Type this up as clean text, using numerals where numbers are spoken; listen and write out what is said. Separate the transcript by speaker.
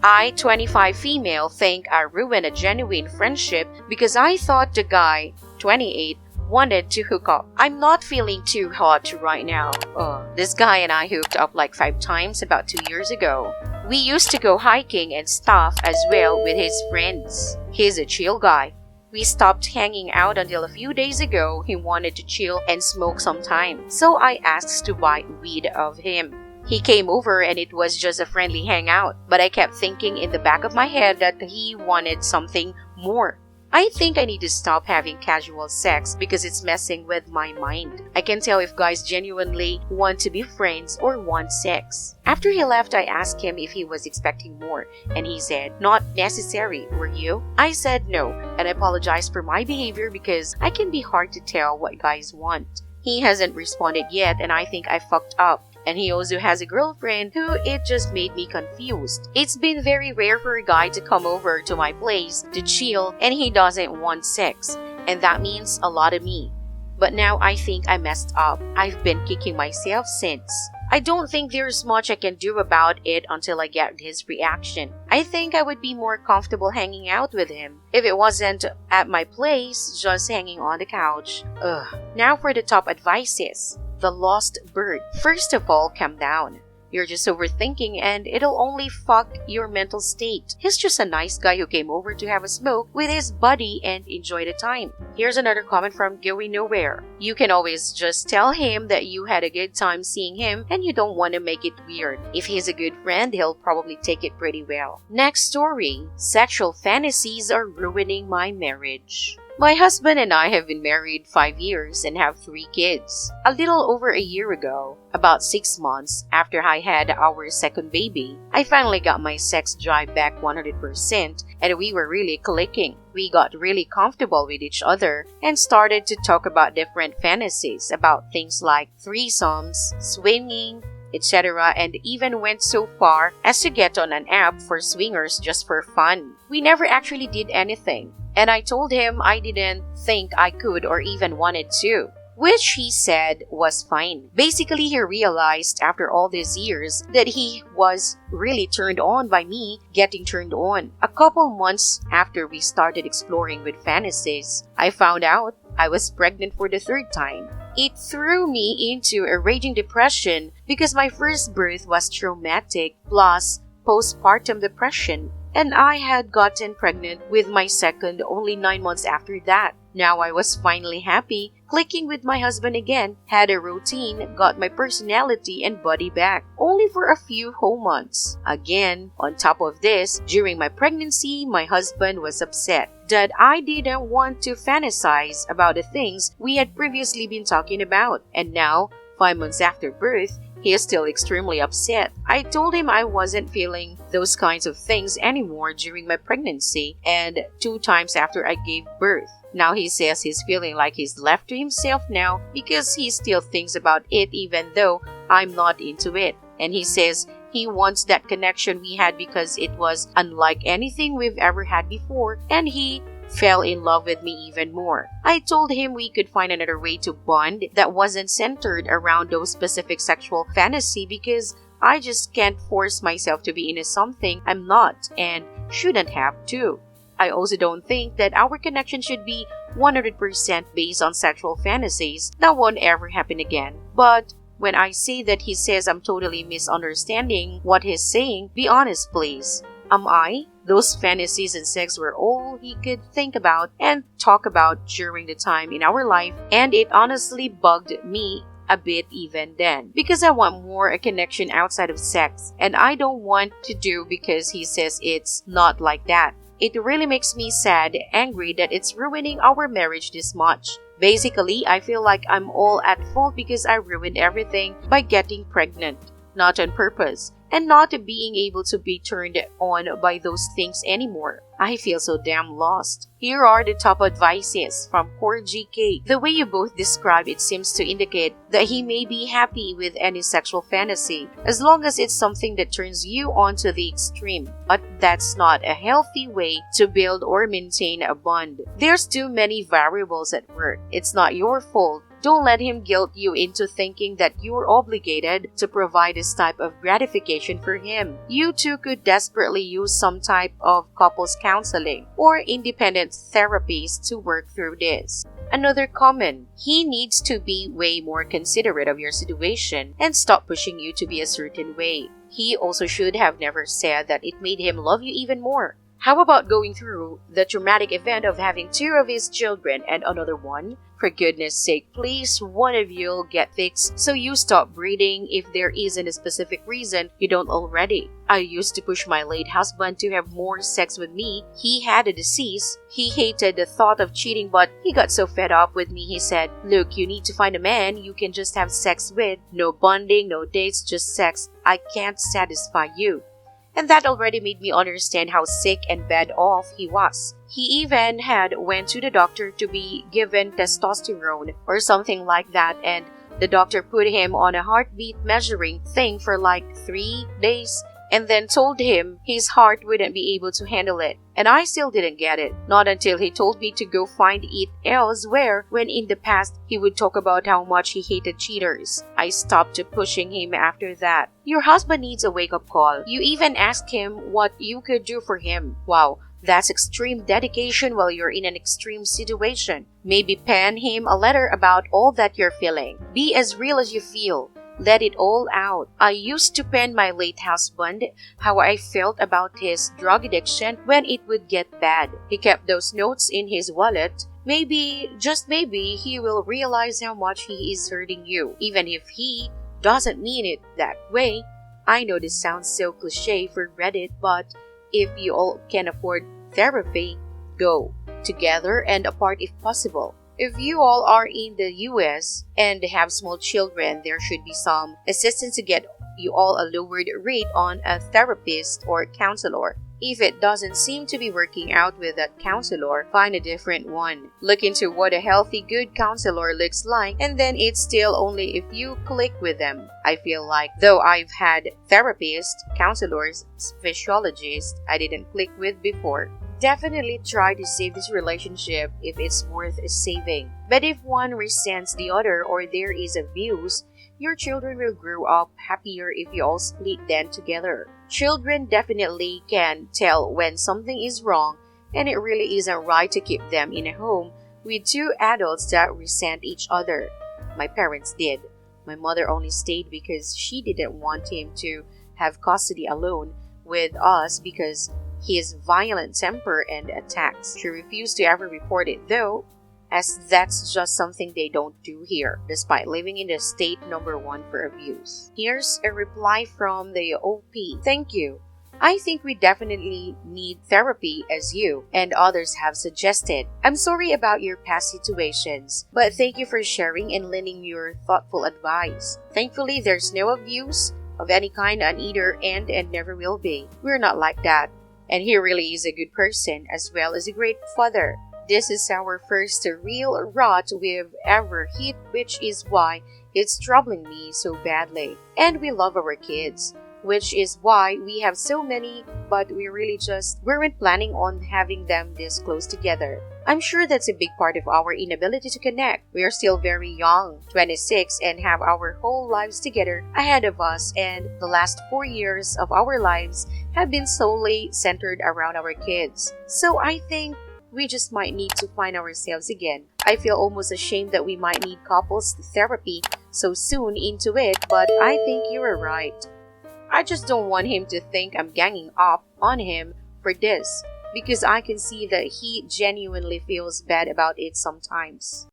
Speaker 1: I, 25 female, think I ruined a genuine friendship because I thought the guy, 28, wanted to hook up. I'm not feeling too hot right now. This guy and I hooked up like 5 times about 2 years ago. We used to go hiking and stuff as well with his friends. He's a chill guy. We stopped hanging out until a few days ago. He wanted to chill and smoke sometime, so I asked to buy weed of him. He came over and it was just a friendly hangout, but I kept thinking in the back of my head that he wanted something more. I think I need to stop having casual sex because it's messing with my mind. I can tell if guys genuinely want to be friends or want sex. After he left, I asked him if he was expecting more, and he said, "Not necessary, were you?" I said no, and I apologized for my behavior because I can be hard to tell what guys want. He hasn't responded yet, and I think I fucked up. And he also has a girlfriend who it just made me confused. It's been very rare for a guy to come over to my place to chill and he doesn't want sex. And that means a lot to me. But now I think I messed up. I've been kicking myself since. I don't think there's much I can do about it until I get his reaction. I think I would be more comfortable hanging out with him if it wasn't at my place, just hanging on the couch. Now for the top advices. The lost bird. First of all, calm down. You're just overthinking and it'll only fuck your mental state. He's just a nice guy who came over to have a smoke with his buddy and enjoy the time. Here's another comment from Going Nowhere. You can always just tell him that you had a good time seeing him and you don't want to make it weird. If he's a good friend, he'll probably take it pretty well. Next story. Sexual fantasies are ruining my marriage. My husband and I have been married 5 years and have 3 kids. A little over a year ago, about 6 months after I had our second baby, I finally got my sex drive back 100% and we were really clicking. We got really comfortable with each other and started to talk about different fantasies about things like threesomes, swinging, etc., and even went so far as to get on an app for swingers just for fun. We never actually did anything. And I told him I didn't think I could or even wanted to, which he said was fine. Basically, he realized after all these years that he was really turned on by me getting turned on. A couple months after we started exploring with fantasies, I found out I was pregnant for the 3rd time. It threw me into a raging depression because my first birth was traumatic plus postpartum depression. And I had gotten pregnant with my second only 9 months after that. Now I was finally happy, clicking with my husband again, had a routine, got my personality and body back, only for a few whole months. Again, on top of this, during my pregnancy, my husband was upset that I didn't want to fantasize about the things we had previously been talking about. And now, 5 months after birth, he is still extremely upset. I told him I wasn't feeling those kinds of things anymore during my pregnancy and 2 times after I gave birth. Now he says he's feeling like he's left to himself now because he still thinks about it even though I'm not into it. And he says he wants that connection we had because it was unlike anything we've ever had before and he fell in love with me even more. I told him we could find another way to bond that wasn't centered around those specific sexual fantasy because I just can't force myself to be into something I'm not and shouldn't have to. I also don't think that our connection should be 100% based on sexual fantasies. That won't ever happen again. But when I say that he says I'm totally misunderstanding what he's saying, be honest please. Am I? Those fantasies and sex were all he could think about and talk about during the time in our life, and it honestly bugged me a bit even then because I want more a connection outside of sex, and I don't want to do because he says it's not like that. It really makes me sad, angry that it's ruining our marriage this much. Basically, I feel like I'm all at fault because I ruined everything by getting pregnant. Not on purpose, and not being able to be turned on by those things anymore. I feel so damn lost. Here are the top advices from Core GK. The way you both describe it seems to indicate that he may be happy with any sexual fantasy, as long as it's something that turns you on to the extreme. But that's not a healthy way to build or maintain a bond. There's too many variables at work. It's not your fault Don't let him guilt you into thinking that you're obligated to provide this type of gratification for him. You two could desperately use some type of couples counseling or independent therapies to work through this. Another comment: he needs to be way more considerate of your situation and stop pushing you to be a certain way. He also should have never said that it made him love you even more. How about going through the traumatic event of having 2 of his children and another one? For goodness sake, please, one of you'll get fixed so you stop breeding if there isn't a specific reason you don't already. I used to push my late husband to have more sex with me. He had a disease. He hated the thought of cheating, but he got so fed up with me, he said, "Look, you need to find a man you can just have sex with. No bonding, no dates, just sex. I can't satisfy you." And that already made me understand how sick and bad off he was. He even had went to the doctor to be given testosterone or something like that, and the doctor put him on a heartbeat measuring thing for like 3 days and then told him his heart wouldn't be able to handle it. And I still didn't get it. Not until he told me to go find it elsewhere, when in the past he would talk about how much he hated cheaters. I stopped pushing him after that. Your husband needs a wake-up call. You even asked him what you could do for him. Wow, that's extreme dedication while you're in an extreme situation. Maybe pen him a letter about all that you're feeling. Be as real as you feel. Let it all out. I used to pen my late husband how I felt about his drug addiction when it would get bad. He kept those notes in his wallet. Maybe, just maybe, he will realize how much he is hurting you, even if he doesn't mean it that way. I know this sounds so cliche for Reddit, but if you all can afford therapy, go. Together and apart if possible. If you all are in the US and have small children, there should be some assistance to get you all a lowered rate on a therapist or counselor. If it doesn't seem to be working out with that counselor, find a different one. Look into what a healthy, good counselor looks like, and then it's still only if you click with them. I feel like, though I've had therapists, counselors, physiologists I didn't click with before. Definitely try to save this relationship if it's worth saving. But if one resents the other or there is abuse, your children will grow up happier if you all split then together. Children definitely can tell when something is wrong, and it really isn't right to keep them in a home with 2 adults that resent each other. My parents did. My mother only stayed because she didn't want him to have custody alone with us because his violent temper and attacks. She refused to ever report it though, as that's just something they don't do here, despite living in the state #1 for abuse. Here's a reply from the OP. Thank you. I think we definitely need therapy as you and others have suggested. I'm sorry about your past situations, but thank you for sharing and lending your thoughtful advice. Thankfully, there's no abuse of any kind on either end and never will be. We're not like that. And he really is a good person as well as a great father. This is our first real rot we've ever hit, which is why it's troubling me so badly. And we love our kids, which is why we have so many, but we really just weren't planning on having them this close together. I'm sure that's a big part of our inability to connect. We are still very young, 26, and have our whole lives together ahead of us, and the last 4 years of our lives have been solely centered around our kids. So I think we just might need to find ourselves again. I feel almost ashamed that we might need couples therapy so soon into it, but I think you're right. I just don't want him to think I'm ganging up on him for this, because I can see that he genuinely feels bad about it sometimes.